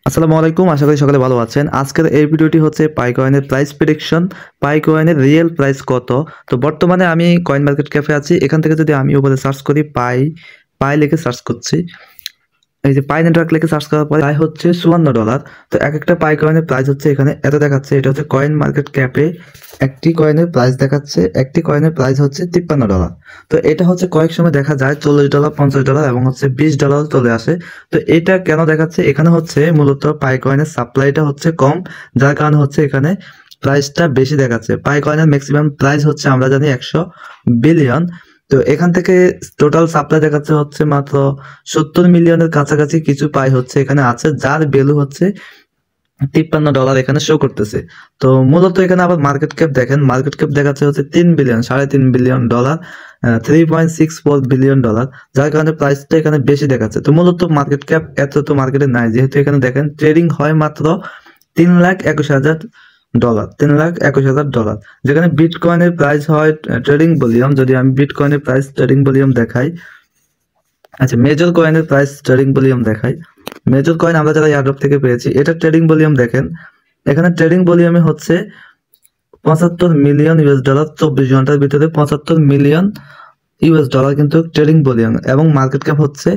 আসসালামু আলাইকুম, আশা করি সকলে ভালো আছেন। আজকের এই ভিডিওটি হচ্ছে পাই কয়েনের প্রাইস প্রেডিকশন। পাই কয়েনের রিয়েল প্রাইস কত? তো বর্তমানে আমি কয়েন মার্কেট ক্যাফে আছি। এখান থেকে যদি আমি উপরে সার্চ করি পাই, পাই লিখে সার্চ করছি। এই যে পাই নেটওয়ার্ক লিখে সার্চ করার পরে পাই হচ্ছে $54। তো এক একটা পাই কয়েনের প্রাইস হচ্ছে এখানে এত দেখাচ্ছে। এটা হচ্ছে কয়েন মার্কেট ক্যাপে একটি কয়েনের প্রাইস দেখাচ্ছে। একটি কয়েনের প্রাইস হচ্ছে $53। তো এটা হচ্ছে কয়েক সময় দেখা যায় $40, $50 এবং হচ্ছে $20 চলে আসে। তো এটা কেন দেখাচ্ছে? এখানে হচ্ছে মূলত পাই কয়েনের সাপ্লাইটা হচ্ছে কম, যার কারণে হচ্ছে এখানে প্রাইসটা বেশি দেখাচ্ছে। পাই কয়েনের ম্যাক্সিমাম প্রাইস হচ্ছে আমরা জানি 100 বিলিয়ন। তো এখান থেকে টোটাল সাপ্লাই দেখাচ্ছে হচ্ছে মাত্র 70 মিলিয়নের কাছাকাছি কিছু পাই হচ্ছে এখানে আছে, যার ভ্যালু হচ্ছে $53 এখানে শো করতেছে। তো মূলত এখানে আবার মার্কেট ক্যাপ দেখেন, মার্কেট ক্যাপ দেখাচ্ছে হচ্ছে 3 বিলিয়ন, $3.5 বিলিয়ন, $3.64 বিলিয়ন, যার কারণে প্রাইসটা এখানে বেশি দেখাচ্ছে। তো মূলত মার্কেট ক্যাপ এত তো মার্কেটে নাই, যেহেতু এখানে দেখেন ট্রেডিং হয় মাত্র $3,21,000, $3,21,000, যেখানে বিটকয়েনের প্রাইস হয় ট্রেডিং ভলিউম। যদি আমি বিটকয়েনের প্রাইস ট্রেডিং ভলিউম দেখাই, আচ্ছা মেজর কয়েনের প্রাইস ট্রেডিং ভলিউম দেখাই। মেজর কয়েন আমরা যারা এয়ারড্রপ থেকে পেয়েছি, এটা ট্রেডিং ভলিউম দেখেন। এখানে ট্রেডিং ভলিউমে হচ্ছে 75 মিলিয়ন US ডলার, 24 ঘন্টার ভিতরে 75 মিলিয়ন US ডলার কিন্তু ট্রেডিং ভলিউম, এবং মার্কেট ক্যাপ হচ্ছে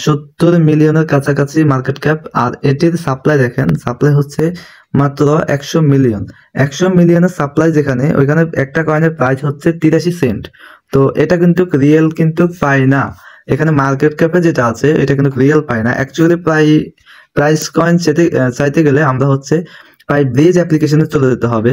70 মিলিয়নের কাছাকাছি মার্কেট ক্যাপ। আর এটির সাপ্লাই দেখেন, সাপ্লাই হচ্ছে মাত্র 100 মিলিয়ন। 100 মিলিয়নের সাপ্লাই, যেখানে ওইখানে একটা কয়েনের প্রাইস হচ্ছে 83 সেন্ট। তো এটা কিন্তু রিয়েল কিন্তু পাই না। এখানে মার্কেট ক্যাপে যেটা আছে এটা কিন্তু রিয়েল পাই না। অ্যাকচুয়ালি প্রাইস কয়েন চাইতে গেলে আমরা হচ্ছে পাই ব্রিজ অ্যাপ্লিকেশনে চলে যেতে হবে।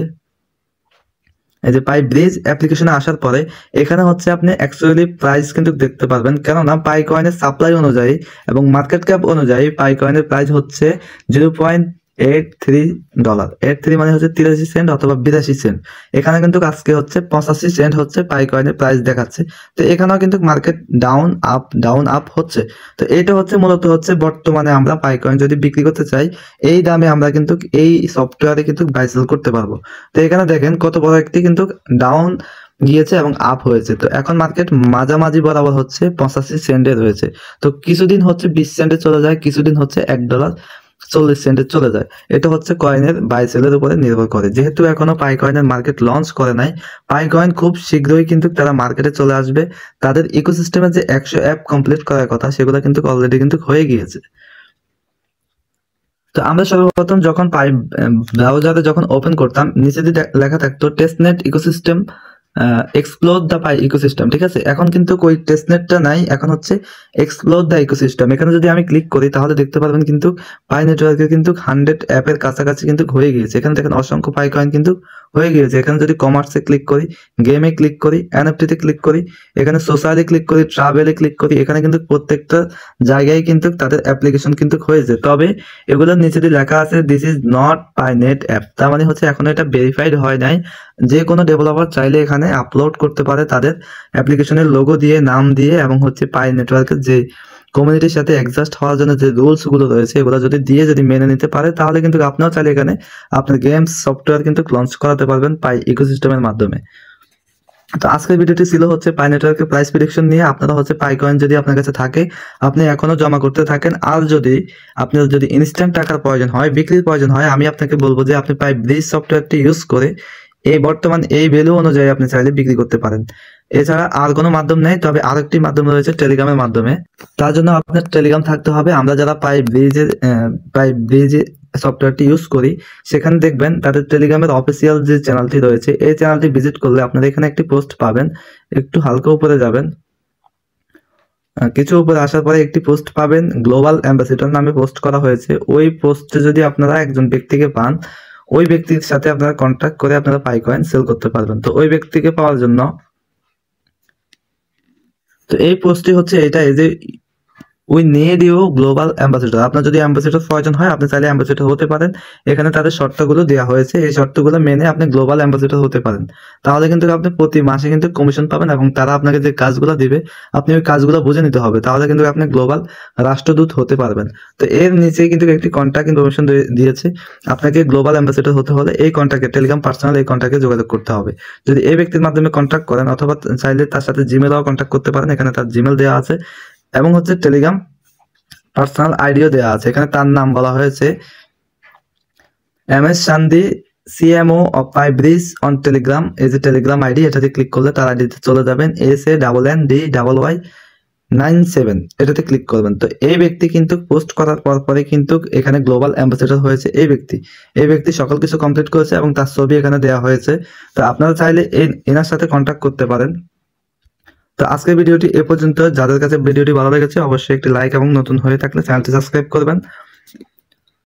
এই যে পাই ব্রিজ অ্যাপ্লিকেশনে আসার পরে এখানে হচ্ছে আপনি অ্যাকচুয়ালি প্রাইস কিন্তু দেখতে পারবেন, কেননা পাই কয়েনের সাপ্লাই অনুযায়ী এবং মার্কেট ক্যাপ অনুযায়ী পাই কয়েনের প্রাইস হচ্ছে $0.83। 83 মানে হচ্ছে 83 সেন্ট অথবা 82 সেন্ট। এখানে কিন্তু আজকে হচ্ছে 85 সেন্ট হচ্ছে পাই কয়েনের প্রাইস দেখাচ্ছে। তো এখানেও কিন্তু মার্কেট ডাউন আপ হচ্ছে। তো এটা হচ্ছে মূলত হচ্ছে বর্তমানে আমরা পাই কয়েন যদি বিক্রি করতে চাই, এই দামে আমরা কিন্তু এই সফটওয়্যারে কিন্তু বাই সেল করতে পারবো। তো এখানে দেখেন কত বড় একটি কিন্তু ডাউন গিয়েছে এবং আপ হয়েছে। তো এখন মার্কেট মাঝামাঝি বরাবর হচ্ছে 85 সেন্টে রয়েছে। তো কিছুদিন হচ্ছে 20 সেন্টে চলে যায়, কিছুদিন হচ্ছে $1.40 চলে যায়। এটা হচ্ছে কয়েনের বাই সেলের উপরে নির্ভর করে। যেহেতু এখনো পাই কয়েনের মার্কেট লঞ্চ করে নাই, পাই কয়েন খুব শীঘ্রই কিন্তু তারা মার্কেটে চলে আসবে। তাদের ইকোসিস্টেমে যে 100 অ্যাপ কমপ্লিট করার কথা, সেগুলো কিন্তু অলরেডি কিন্তু হয়ে গিয়েছে। তো আমরা সর্বপ্রথম যখন পাই ব্রাউজারে যখন ওপেন করতাম, নিচে যে লেখা থাকতো testnet ecosystem, explore the pi ecosystem, ঠিক আছে। এখন কিন্তু ওই টেস্টনেটটা নাই, এখন হচ্ছে এক্সপ্লোর দ্য ইকোসিস্টেম। এখানে যদি আমি ক্লিক করি তাহলে দেখতে পারবেন কিন্তু পাই নেটওয়ার্কে কিন্তু 100 অ্যাপের কাছাকাছি কিন্তু হয়ে গিয়েছে। এখানে দেখেন অসংখ্য পাই কয়েন কিন্তু হয়ে গিয়েছে। এখানে যদি কমার্সে ক্লিক করি, গেমে ক্লিক করি, এনএফটিতে ক্লিক করি, এখানে সোশ্যালে ক্লিক করি, ট্রাভেলে ক্লিক করি, এখানে কিন্তু প্রত্যেকটা জায়গায় কিন্তু তাদের অ্যাপ্লিকেশন কিন্তু হয়েছে। তবে এগুলোর নিচে দিয়ে লেখা আছে দিস ইজ নট পাইনেট অ্যাপ, তার মানে হচ্ছে এখনো এটা ভেরিফাইড হয় নাই। যে কোনো ডেভেলপার চাইলে এখানে আপলোড করতে পারে তাদের অ্যাপ্লিকেশনের লোগো দিয়ে, নাম দিয়ে, এবং হচ্ছে পাই নেটওয়ার্কের যে কমিউনিটির সাথে অ্যাডজাস্ট হওয়ার জন্য যে রুলস গুলো রয়েছে এগুলো যদি দিয়ে যদি মেনে নিতে পারে, তাহলে কিন্তু আপনারাও চাইলে এখানে আপনার গেমস সফটওয়্যার কিন্তু লঞ্চ করাতে পারবেন পাই ইকোসিস্টেমের মাধ্যমে। তো আজকের ভিডিওটি ছিল হচ্ছে পাই নেটওয়ার্কের প্রাইস প্রেডিকশন নিয়ে। আপনারা হচ্ছে পাই কয়েন যদি আপনার কাছে থাকে, আপনি এখনো জমা করতে থাকেন। আর যদি আপনার যদি ইনস্ট্যান্ট টাকার প্রয়োজন হয়, বিক্রির প্রয়োজন হয়, আমি আপনাকে বলবো যে আপনি পাই ব্রিজ সফটওয়্যারটি ইউজ করে এই বর্তমান এই ভ্যালু অনুযায়ী আপনি চাইলে বিক্রি করতে পারেন। এছাড়া আর কোনো মাধ্যম নেই, তবে আরেকটি মাধ্যম রয়েছে টেলিগ্রামের মাধ্যমে। তার জন্য আপনার টেলিগ্রাম থাকতে হবে। আমরা যারা পাই ব্রিজ সফটওয়্যারটি ইউজ করি, সেখানে দেখবেন তাদের টেলিগ্রামের অফিসিয়াল যে চ্যানেলটি রয়েছে, এই চ্যানেলটি ভিজিট করলে আপনারা এখানে একটি পোস্ট পাবেন। একটু হালকা উপরে যাবেন, কিছু উপরে আসার পরে একটি পোস্ট পাবেন, গ্লোবাল অ্যাম্বাসেডর নামে পোস্ট করা হয়েছে। ওই পোস্টে যদি আপনারা একজন ব্যক্তিকে পান, ওই ব্যক্তির সাথে আপনারা কন্ট্যাক্ট করে আপনারা পাই কয়েন সেল করতে পারবেন। তো ওই ব্যক্তিকে পাওয়ার জন্য, তো এই পোস্টটি হচ্ছে এটা, এই যে we need you global ambassador. আপনার যদি অ্যাম্বাসেডর প্রয়োজন হয়, আপনি চাইলে অ্যাম্বাসেডর হতে পারেন। এখানে তাদের শর্তগুলো দেওয়া হয়েছে, এই শর্তগুলো মেনে আপনি গ্লোবাল অ্যাম্বাসেডর হতে পারেন। তাহলে কিন্তু আপনি প্রতি মাসে কিন্তু কমিশন পাবেন, এবং তারা আপনাকে যে কাজগুলো দিবে আপনি ওই কাজগুলো বুঝে নিতে হবে। তাহলে কিন্তু আপনি গ্লোবাল রাষ্ট্রদূত হতে পারবেন। তো এর নিচে কিন্তু একটি কন্ট্যাক্ট ইনফরমেশন দিয়েছে। আপনাকে গ্লোবাল অ্যাম্বাসেডর হতে হলে এই কন্ট্যাক্টে টেলিগ্রাম পার্সোনাল এই কন্ট্যাক্টে যোগাযোগ করতে হবে। যদি এই ব্যক্তির মাধ্যমে কন্ট্যাক্ট করেন, অথবা চাইলে তার সাথে জিমেলও কন্ট্যাক্ট করতে পারেন, এখানে তার জিমেল দেওয়া আছে। এবং হচ্ছে টেলিগ্রাম পার্সোনাল আইডিও দেওয়া আছে, এখানে তার নাম বলা হয়েছে MS সান্দি, CMO অফ পাইব্রিজ অন টেলিগ্রাম। এই যে টেলিগ্রাম আইডি, এটাতে ক্লিক করলে তার আইডিতে চলে যাবেন, SANNDYY97, এটাতে ক্লিক করবেন। তো এই ব্যক্তি কিন্তু পোস্ট করার পরে কিন্তু এখানে গ্লোবাল অ্যাম্বাসেডর হয়েছে এই ব্যক্তি সকল কিছু কমপ্লিট করেছে এবং তার ছবি এখানে দেওয়া হয়েছে। তো আপনারা চাইলে এনার সাথে কন্ট্যাক্ট করতে পারেন। তো আজকের ভিডিওটি এ পর্যন্ত। যাদের কাছে ভিডিওটি ভালো লেগেছে অবশ্যই একটি লাইক এবং নতুন হয়ে থাকলে চ্যানেলটি সাবস্ক্রাইব করবেন।